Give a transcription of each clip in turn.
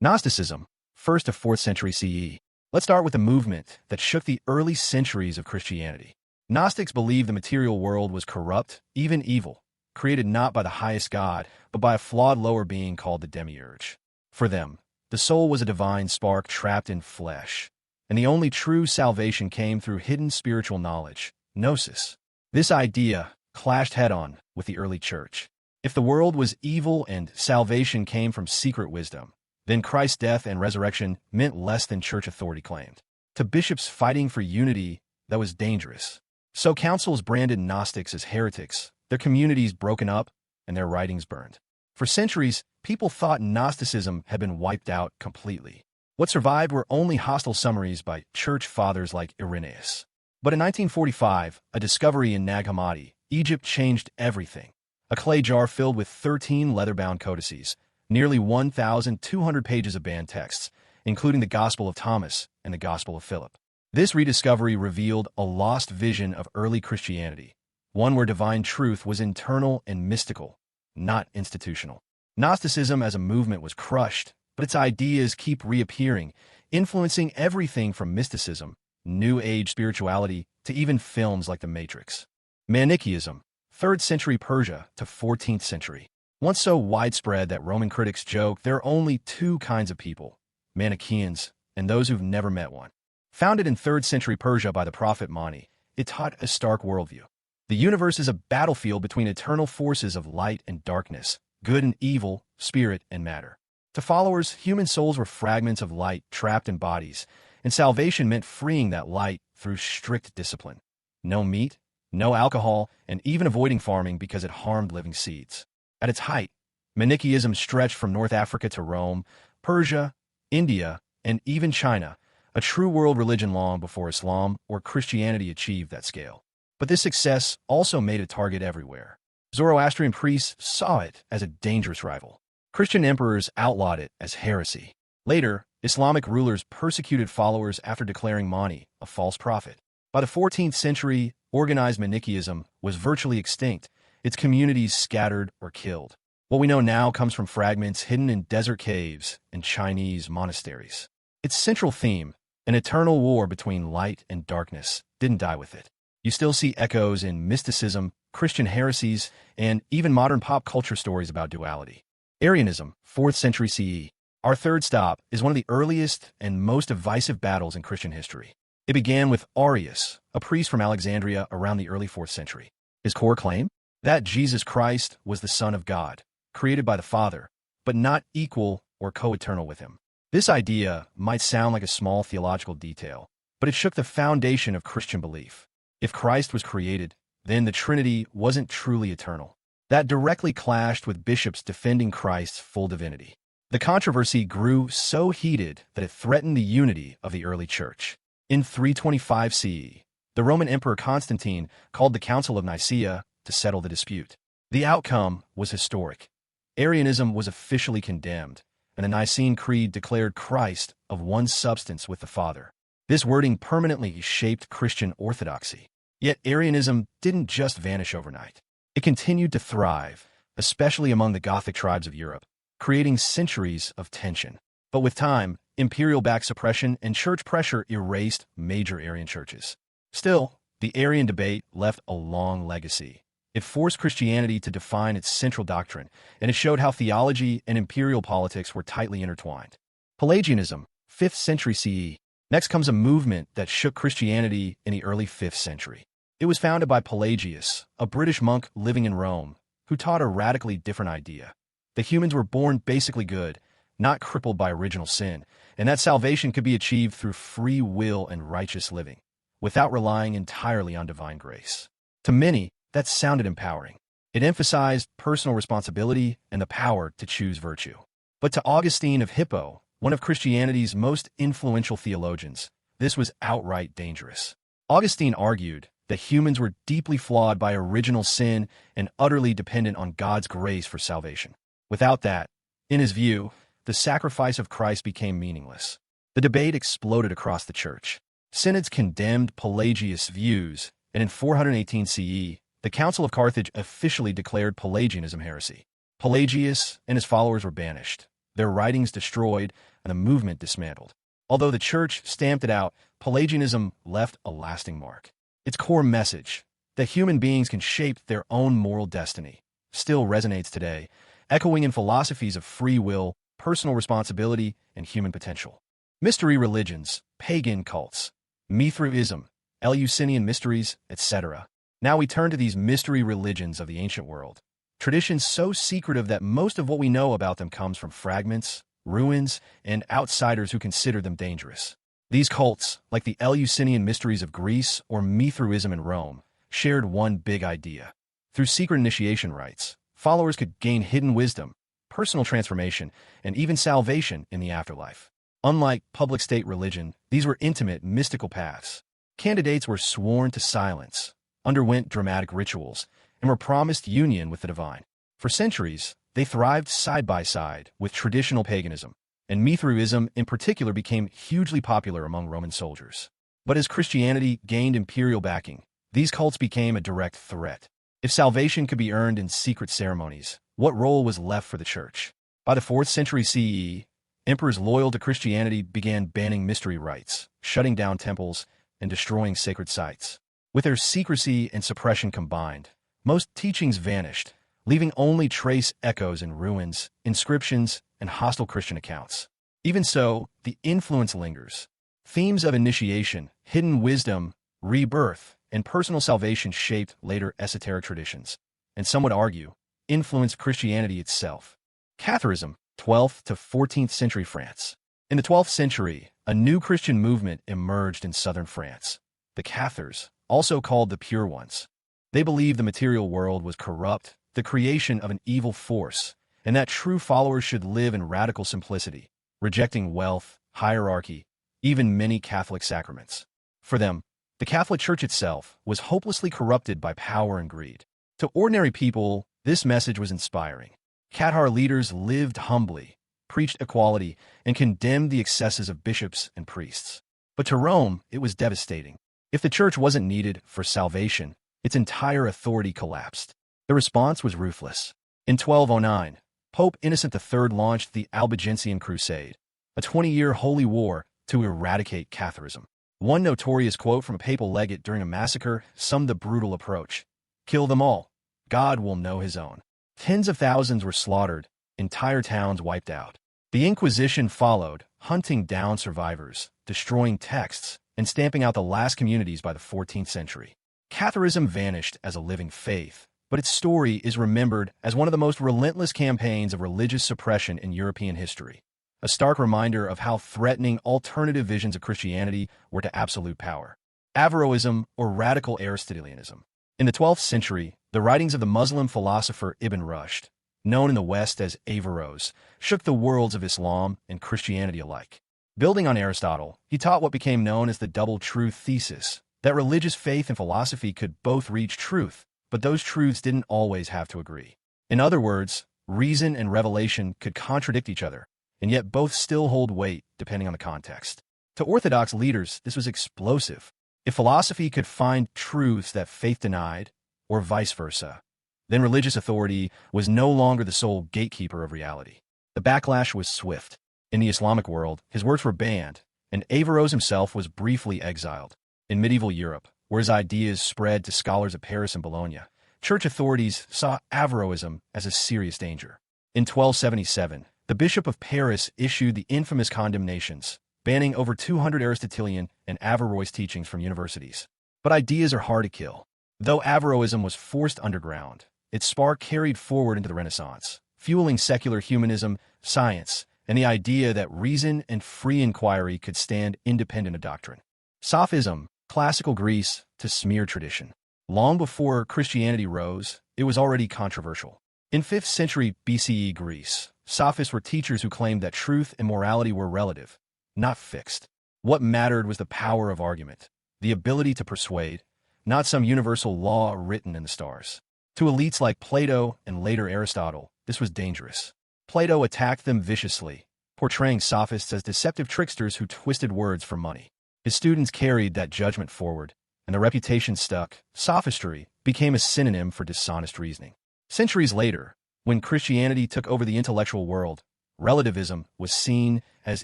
Gnosticism, 1st to 4th century CE. Let's start with a movement that shook the early centuries of Christianity. Gnostics believed the material world was corrupt, even evil, created not by the highest God, but by a flawed lower being called the demiurge. For them, the soul was a divine spark trapped in flesh, and the only true salvation came through hidden spiritual knowledge, gnosis. This idea clashed head-on with the early church. If the world was evil and salvation came from secret wisdom, then Christ's death and resurrection meant less than church authority claimed. To bishops fighting for unity, that was dangerous. So councils branded Gnostics as heretics, their communities broken up, and their writings burned. For centuries, people thought Gnosticism had been wiped out completely. What survived were only hostile summaries by church fathers like Irenaeus. But in 1945, a discovery in Nag Hammadi, Egypt, changed everything. A clay jar filled with 13 leather-bound codices, nearly 1,200 pages of banned texts, including the Gospel of Thomas and the Gospel of Philip. This rediscovery revealed a lost vision of early Christianity, one where divine truth was internal and mystical, not institutional. Gnosticism as a movement was crushed, but its ideas keep reappearing, influencing everything from mysticism, New Age spirituality, to even films like The Matrix. Manichaeism, 3rd century Persia to 14th century. Once so widespread that Roman critics joke there are only two kinds of people, Manichaeans and those who've never met one. Founded in 3rd century Persia by the prophet Mani, it taught a stark worldview. The universe is a battlefield between eternal forces of light and darkness, good and evil, spirit and matter. To followers, human souls were fragments of light trapped in bodies, and salvation meant freeing that light through strict discipline. No meat, no alcohol, and even avoiding farming because it harmed living seeds. At its height, Manichaeism stretched from North Africa to Rome, Persia, India, and even China, a true world religion long before Islam or Christianity achieved that scale. But this success also made it target everywhere. Zoroastrian priests saw it as a dangerous rival. Christian emperors outlawed it as heresy. Later, Islamic rulers persecuted followers after declaring Mani a false prophet. By the 14th century, organized Manichaeism was virtually extinct, its communities scattered or killed. What we know now comes from fragments hidden in desert caves and Chinese monasteries. Its central theme, an eternal war between light and darkness, didn't die with it. You still see echoes in mysticism, Christian heresies, and even modern pop culture stories about duality. Arianism, 4th century CE. Our third stop is one of the earliest and most divisive battles in Christian history. It began with Arius, a priest from Alexandria around the early 4th century. His core claim? That Jesus Christ was the Son of God, created by the Father, but not equal or co-eternal with him. This idea might sound like a small theological detail, but it shook the foundation of Christian belief. If Christ was created, then the Trinity wasn't truly eternal. That directly clashed with bishops defending Christ's full divinity. The controversy grew so heated that it threatened the unity of the early church. In 325 CE, the Roman Emperor Constantine called the Council of Nicaea to settle the dispute. The outcome was historic. Arianism was officially condemned, and the Nicene Creed declared Christ of one substance with the Father. This wording permanently shaped Christian orthodoxy. Yet Arianism didn't just vanish overnight. It continued to thrive, especially among the Gothic tribes of Europe, creating centuries of tension. But with time, imperial-backed suppression and church pressure erased major Arian churches. Still, the Arian debate left a long legacy. It forced Christianity to define its central doctrine, and it showed how theology and imperial politics were tightly intertwined. Pelagianism, 5th century CE. Next comes a movement that shook Christianity in the early 5th century. It was founded by Pelagius, a British monk living in Rome, who taught a radically different idea. The humans were born basically good, not crippled by original sin, and that salvation could be achieved through free will and righteous living, without relying entirely on divine grace. To many, that sounded empowering. It emphasized personal responsibility and the power to choose virtue. But to Augustine of Hippo, one of Christianity's most influential theologians, this was outright dangerous. Augustine argued that humans were deeply flawed by original sin and utterly dependent on God's grace for salvation. Without that, in his view, the sacrifice of Christ became meaningless. The debate exploded across the church. Synods condemned Pelagius' views, and in 418 CE, the Council of Carthage officially declared Pelagianism heresy. Pelagius and his followers were banished, their writings destroyed, and the movement dismantled. Although the Church stamped it out, Pelagianism left a lasting mark. Its core message, that human beings can shape their own moral destiny, still resonates today, echoing in philosophies of free will, personal responsibility, and human potential. Mystery religions, pagan cults, Mithraism, Eleusinian mysteries, etc. Now we turn to these mystery religions of the ancient world. Traditions so secretive that most of what we know about them comes from fragments, ruins, and outsiders who consider them dangerous. These cults, like the Eleusinian mysteries of Greece or Mithraism in Rome, shared one big idea. Through secret initiation rites, followers could gain hidden wisdom, personal transformation, and even salvation in the afterlife. Unlike public state religion, these were intimate, mystical paths. Candidates were sworn to silence, underwent dramatic rituals, and were promised union with the divine. For centuries, they thrived side by side with traditional paganism, and Mithraism in particular became hugely popular among Roman soldiers. But as Christianity gained imperial backing, these cults became a direct threat. If salvation could be earned in secret ceremonies, what role was left for the Church? By the 4th century CE, emperors loyal to Christianity began banning mystery rites, shutting down temples, and destroying sacred sites. With their secrecy and suppression combined, most teachings vanished, leaving only trace echoes in ruins, inscriptions, and hostile Christian accounts. Even so, the influence lingers. Themes of initiation, hidden wisdom, rebirth, and personal salvation shaped later esoteric traditions, and some would argue, influenced Christianity itself. Catharism, 12th to 14th century France. In the 12th century, a new Christian movement emerged in southern France. The Cathars, also called the Pure Ones. They believed the material world was corrupt, the creation of an evil force, and that true followers should live in radical simplicity, rejecting wealth, hierarchy, even many Catholic sacraments. For them, the Catholic Church itself was hopelessly corrupted by power and greed. To ordinary people, this message was inspiring. Cathar leaders lived humbly, preached equality, and condemned the excesses of bishops and priests. But to Rome, it was devastating. If the Church wasn't needed for salvation, its entire authority collapsed. The response was ruthless. In 1209, Pope Innocent III launched the Albigensian Crusade, a 20-year holy war to eradicate Catharism. One notorious quote from a papal legate during a massacre summed the brutal approach. "Kill them all. God will know his own." Tens of thousands were slaughtered, entire towns wiped out. The Inquisition followed, hunting down survivors, destroying texts, and stamping out the last communities by the 14th century. Catharism vanished as a living faith, but its story is remembered as one of the most relentless campaigns of religious suppression in European history, a stark reminder of how threatening alternative visions of Christianity were to absolute power. Averroism, or radical Aristotelianism. In the 12th century, the writings of the Muslim philosopher Ibn Rushd, known in the West as Averroes, shook the worlds of Islam and Christianity alike. Building on Aristotle, he taught what became known as the double truth thesis, that religious faith and philosophy could both reach truth, but those truths didn't always have to agree. In other words, reason and revelation could contradict each other, and yet both still hold weight depending on the context. To Orthodox leaders, this was explosive. If philosophy could find truths that faith denied, or vice versa, then religious authority was no longer the sole gatekeeper of reality. The backlash was swift. In the Islamic world, his works were banned, and Averroes himself was briefly exiled. In medieval Europe, where his ideas spread to scholars of Paris and Bologna, church authorities saw Averroism as a serious danger. In 1277, the Bishop of Paris issued the infamous condemnations, banning over 200 Aristotelian and Averroes teachings from universities. But ideas are hard to kill. Though Averroism was forced underground, its spark carried forward into the Renaissance, fueling secular humanism, science, and the idea that reason and free inquiry could stand independent of doctrine. Sophism, classical Greece to smear tradition. Long before Christianity rose, it was already controversial. In 5th century BCE Greece, Sophists were teachers who claimed that truth and morality were relative, not fixed. What mattered was the power of argument, the ability to persuade, not some universal law written in the stars. To elites like Plato and later Aristotle, this was dangerous. Plato attacked them viciously, portraying Sophists as deceptive tricksters who twisted words for money. His students carried that judgment forward, and the reputation stuck. Sophistry became a synonym for dishonest reasoning. Centuries later, when Christianity took over the intellectual world, relativism was seen as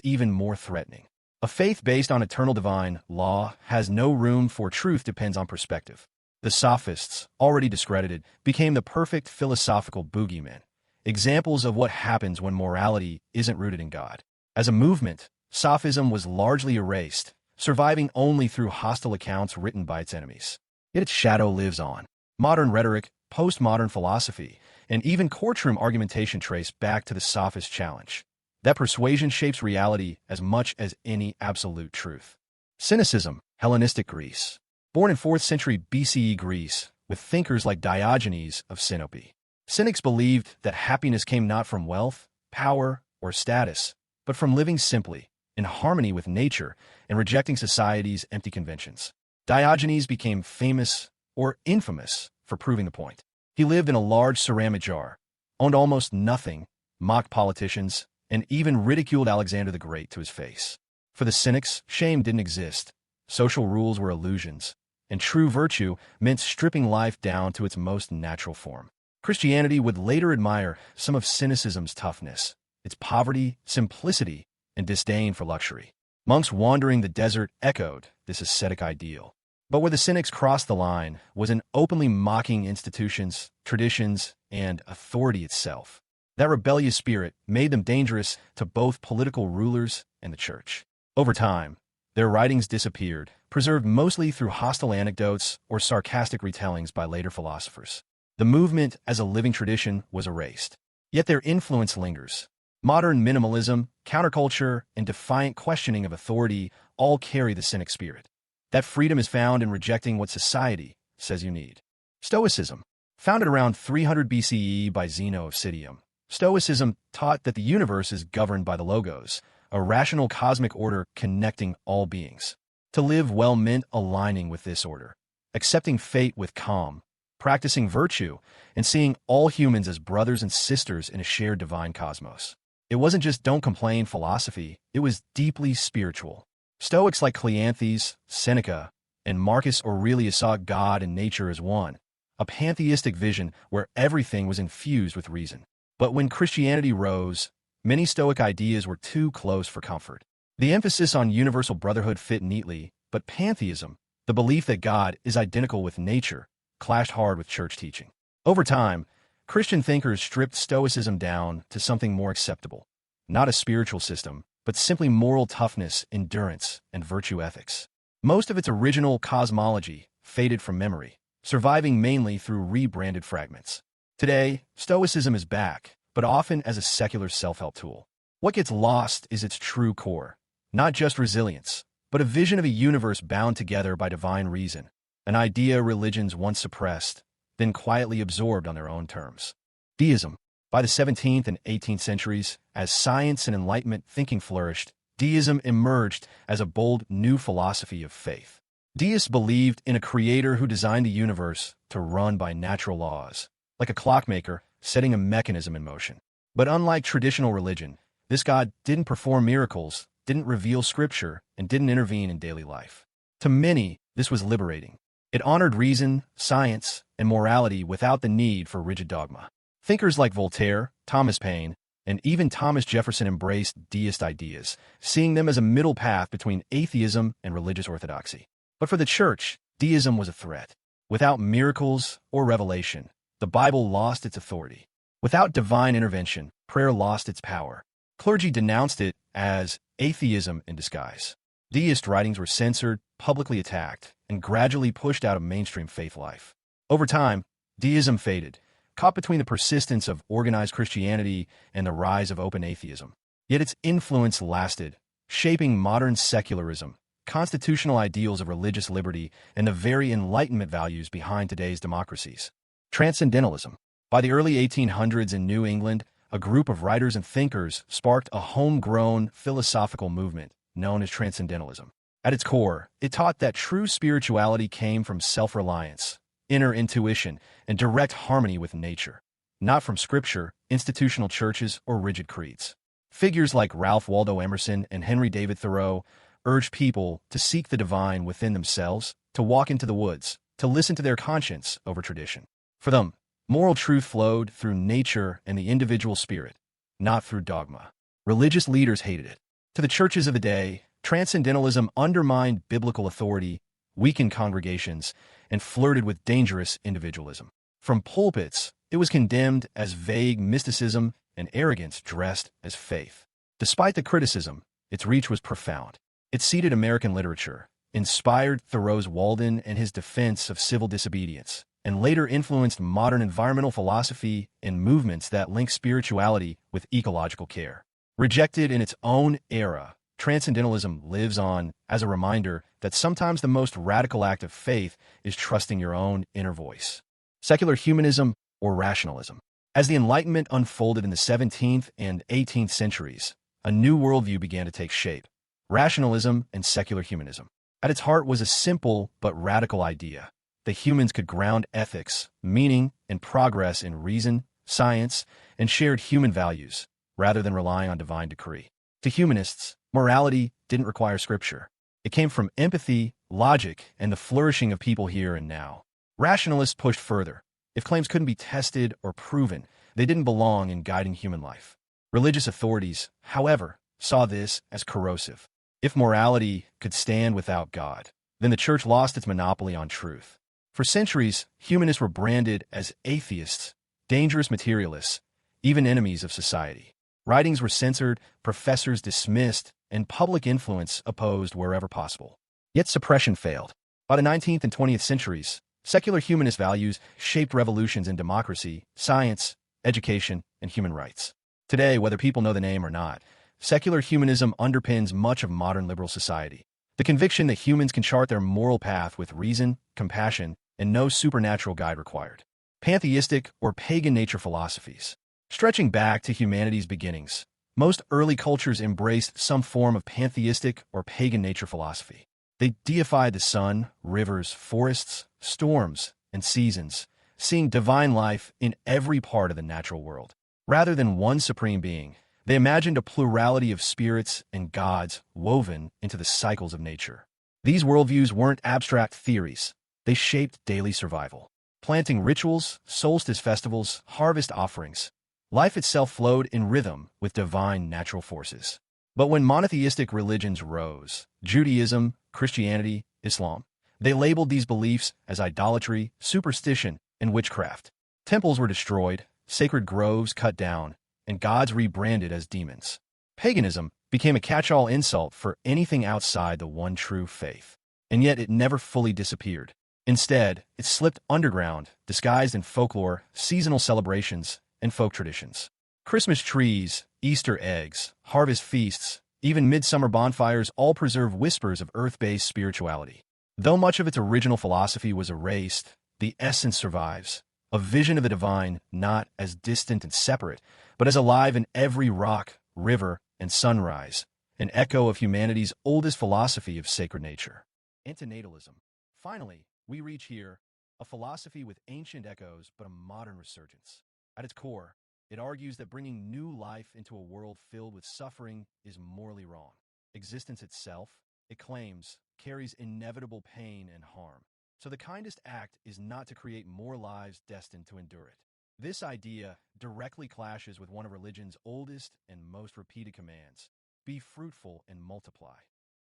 even more threatening. A faith based on eternal divine law has no room for truth depends on perspective. The Sophists, already discredited, became the perfect philosophical boogeymen, examples of what happens when morality isn't rooted in God. As a movement, Sophism was largely erased, surviving only through hostile accounts written by its enemies. Yet its shadow lives on. Modern rhetoric, postmodern philosophy, and even courtroom argumentation trace back to the Sophist challenge. That persuasion shapes reality as much as any absolute truth. Cynicism, Hellenistic Greece. Born in 4th century BCE Greece, with thinkers like Diogenes of Sinope. Cynics believed that happiness came not from wealth, power, or status, but from living simply, in harmony with nature, and rejecting society's empty conventions. Diogenes became famous, or infamous, for proving the point. He lived in a large ceramic jar, owned almost nothing, mocked politicians, and even ridiculed Alexander the Great to his face. For the Cynics, shame didn't exist. Social rules were illusions, and true virtue meant stripping life down to its most natural form. Christianity would later admire some of cynicism's toughness, its poverty, simplicity, and disdain for luxury. Monks wandering the desert echoed this ascetic ideal. But where the Cynics crossed the line was in openly mocking institutions, traditions, and authority itself. That rebellious spirit made them dangerous to both political rulers and the church. Over time, their writings disappeared, preserved mostly through hostile anecdotes or sarcastic retellings by later philosophers. The movement as a living tradition was erased. Yet their influence lingers. Modern minimalism, counterculture, and defiant questioning of authority all carry the Cynic spirit. That freedom is found in rejecting what society says you need. Stoicism, founded around 300 BCE by Zeno of Citium. Stoicism taught that the universe is governed by the logos, a rational cosmic order connecting all beings. To live well meant aligning with this order, accepting fate with calm, practicing virtue, and seeing all humans as brothers and sisters in a shared divine cosmos. It wasn't just don't complain philosophy, it was deeply spiritual. Stoics like Cleanthes, Seneca, and Marcus Aurelius saw God and nature as one, a pantheistic vision where everything was infused with reason. But when Christianity rose, many Stoic ideas were too close for comfort. The emphasis on universal brotherhood fit neatly, but pantheism, the belief that God is identical with nature, clashed hard with church teaching. Over time, Christian thinkers stripped Stoicism down to something more acceptable, not a spiritual system, but simply moral toughness, endurance, and virtue ethics. Most of its original cosmology faded from memory, surviving mainly through rebranded fragments. Today, Stoicism is back, but often as a secular self-help tool. What gets lost is its true core, not just resilience, but a vision of a universe bound together by divine reason, an idea religions once suppressed, then quietly absorbed on their own terms. Deism. By the 17th and 18th centuries, as science and Enlightenment thinking flourished, deism emerged as a bold new philosophy of faith. Deists believed in a creator who designed the universe to run by natural laws, like a clockmaker setting a mechanism in motion. But unlike traditional religion, this God didn't perform miracles, didn't reveal scripture, and didn't intervene in daily life. To many, this was liberating. It honored reason, science, and morality without the need for rigid dogma. Thinkers like Voltaire, Thomas Paine, and even Thomas Jefferson embraced deist ideas, seeing them as a middle path between atheism and religious orthodoxy. But for the church, deism was a threat. Without miracles or revelation, the Bible lost its authority. Without divine intervention, prayer lost its power. Clergy denounced it as atheism in disguise. Deist writings were censored, publicly attacked, and gradually pushed out of mainstream faith life. Over time, deism faded, caught between the persistence of organized Christianity and the rise of open atheism. Yet its influence lasted, shaping modern secularism, constitutional ideals of religious liberty, and the very Enlightenment values behind today's democracies. Transcendentalism. By the early 1800s in New England, a group of writers and thinkers sparked a homegrown philosophical movement known as Transcendentalism. At its core, it taught that true spirituality came from self-reliance, inner intuition, and direct harmony with nature, not from scripture, institutional churches, or rigid creeds. Figures like Ralph Waldo Emerson and Henry David Thoreau urged people to seek the divine within themselves, to walk into the woods, to listen to their conscience over tradition. For them, moral truth flowed through nature and the individual spirit, not through dogma. Religious leaders hated it. To the churches of the day, transcendentalism undermined biblical authority, weakened congregations, and flirted with dangerous individualism. From pulpits, it was condemned as vague mysticism and arrogance dressed as faith. Despite the criticism, its reach was profound. It seeded American literature, inspired Thoreau's Walden and his defense of civil disobedience, and later influenced modern environmental philosophy and movements that link spirituality with ecological care. Rejected in its own era, transcendentalism lives on as a reminder that sometimes the most radical act of faith is trusting your own inner voice. Secular humanism or rationalism. As the Enlightenment unfolded in the 17th and 18th centuries, a new worldview began to take shape: rationalism and secular humanism. At its heart was a simple but radical idea that humans could ground ethics, meaning, and progress in reason, science, and shared human values, rather than relying on divine decree. To humanists, morality didn't require scripture. It came from empathy, logic, and the flourishing of people here and now. Rationalists pushed further. If claims couldn't be tested or proven, they didn't belong in guiding human life. Religious authorities, however, saw this as corrosive. If morality could stand without God, then the church lost its monopoly on truth. For centuries, humanists were branded as atheists, dangerous materialists, even enemies of society. Writings were censored, professors dismissed, and public influence opposed wherever possible. Yet suppression failed. By the 19th and 20th centuries, secular humanist values shaped revolutions in democracy, science, education, and human rights. Today, whether people know the name or not, secular humanism underpins much of modern liberal society. The conviction that humans can chart their moral path with reason, compassion, and no supernatural guide required. Pantheistic or pagan nature philosophies. Stretching back to humanity's beginnings, most early cultures embraced some form of pantheistic or pagan nature philosophy. They deified the sun, rivers, forests, storms, and seasons, seeing divine life in every part of the natural world. Rather than one supreme being, they imagined a plurality of spirits and gods woven into the cycles of nature. These worldviews weren't abstract theories. They shaped daily survival. Planting rituals, solstice festivals, harvest offerings. Life itself flowed in rhythm with divine natural forces. But when monotheistic religions rose, Judaism, Christianity, Islam, they labeled these beliefs as idolatry, superstition, and witchcraft. Temples were destroyed, sacred groves cut down, and gods rebranded as demons. Paganism became a catch-all insult for anything outside the one true faith. And yet it never fully disappeared. Instead, it slipped underground, disguised in folklore, seasonal celebrations, and folk traditions. Christmas trees, Easter eggs, harvest feasts, even midsummer bonfires all preserve whispers of earth-based spirituality. Though much of its original philosophy was erased, the essence survives, a vision of the divine not as distant and separate, but as alive in every rock, river, and sunrise, an echo of humanity's oldest philosophy of sacred nature. Antinatalism. Finally, we reach here, a philosophy with ancient echoes but a modern resurgence. At its core, it argues that bringing new life into a world filled with suffering is morally wrong. Existence itself, it claims, carries inevitable pain and harm. So the kindest act is not to create more lives destined to endure it. This idea directly clashes with one of religion's oldest and most repeated commands: be fruitful and multiply.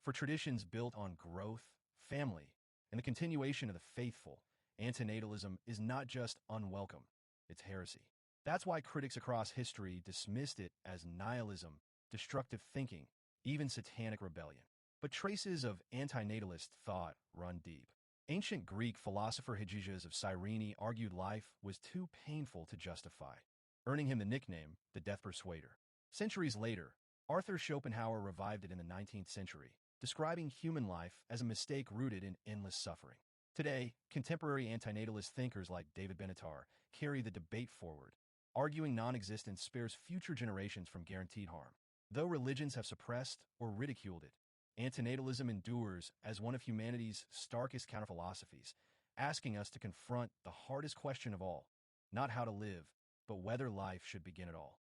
For traditions built on growth, family, and the continuation of the faithful, antinatalism is not just unwelcome, it's heresy. That's why critics across history dismissed it as nihilism, destructive thinking, even satanic rebellion. But traces of antinatalist thought run deep. Ancient Greek philosopher Hegesias of Cyrene argued life was too painful to justify, earning him the nickname the Death Persuader. Centuries later, Arthur Schopenhauer revived it in the 19th century, describing human life as a mistake rooted in endless suffering. Today, contemporary antinatalist thinkers like David Benatar carry the debate forward, arguing non-existence spares future generations from guaranteed harm. Though religions have suppressed or ridiculed it, antinatalism endures as one of humanity's starkest counterphilosophies, asking us to confront the hardest question of all, not how to live, but whether life should begin at all.